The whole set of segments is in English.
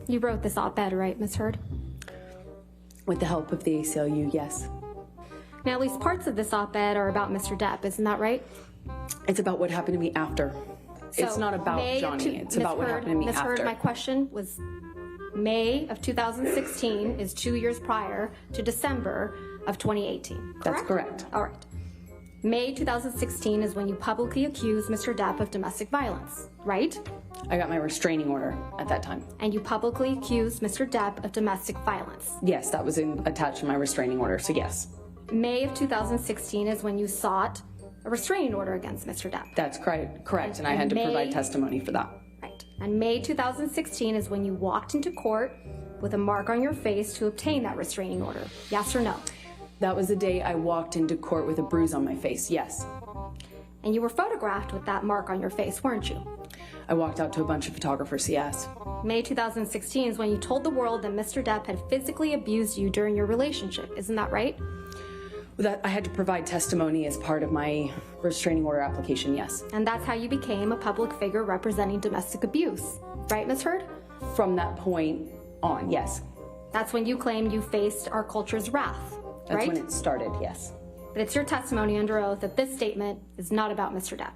You wrote this op-ed, right, Ms. Heard? With the help of the ACLU, yes. Now, at least parts of this op-ed are about Mr. Depp, isn't that right? It's about what happened to me after. It's So, not about May of Johnny. It's Ms. about what Heard, happened to me Ms. after. Heard, my question was May of 2016 is 2 years prior to December of 2018, correct? That's correct. All right. May 2016 is when you publicly accused Mr. Depp of domestic violence, right? I got my restraining order at that time. And you publicly accused Mr. Depp of domestic violence. Yes, that was attached to my restraining order, so yes. May of 2016 is when you sought a restraining order against Mr. Depp. That's correct, and I had to provide testimony for that. Right. And May 2016 is when you walked into court with a mark on your face to obtain that restraining order. Yes or no? That was the day I walked into court with a bruise on my face, yes. And you were photographed with that mark on your face, weren't you? I walked out to a bunch of photographers, yes. May 2016 is when you told the world that Mr. Depp had physically abused you during your relationship. Isn't that right? That I had to provide testimony as part of my restraining order application, yes. And that's how you became a public figure representing domestic abuse. Right, Ms. Heard? From that point on, yes. That's when you claimed you faced our culture's wrath, That's right? when it started, yes. But it's your testimony under oath that this statement is not about Mr. Depp.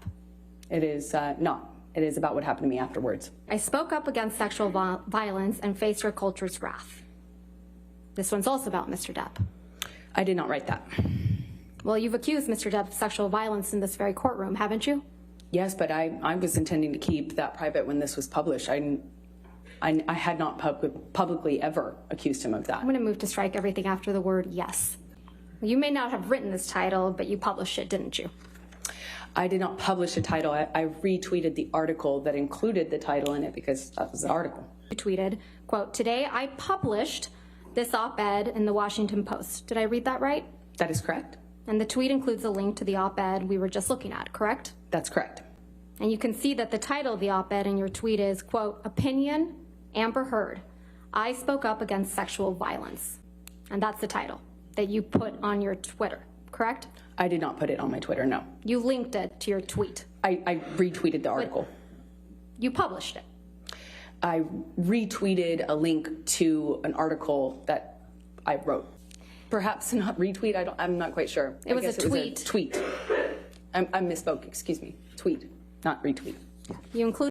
It is not. It is about what happened to me afterwards. I spoke up against sexual violence and faced our culture's wrath. This one's also about Mr. Depp. I did not write that. Well, you've accused Mr. Depp of sexual violence in this very courtroom, haven't you? Yes, but I was intending to keep that private when this was published. I had not publicly ever accused him of that. I'm going to move to strike everything after the word yes. You may not have written this title, but you published it, didn't you? I did not publish a title. I retweeted the article that included the title in it because that was the article. You tweeted, quote, "Today I published this op-ed in the Washington Post." Did I read that right? That is correct. And the tweet includes a link to the op-ed we were just looking at, correct? That's correct. And you can see that the title of the op-ed in your tweet is, quote, "Opinion, Amber Heard. I spoke up against sexual violence." And that's the title that you put on your Twitter, correct? I did not put it on my Twitter, no. You linked it to your tweet. I retweeted the article. You published it. I retweeted a link to an article that I wrote. Perhaps not retweet, I'm not quite sure. It was I a guess tweet. Tweet. I misspoke, excuse me. Tweet, not retweet. You included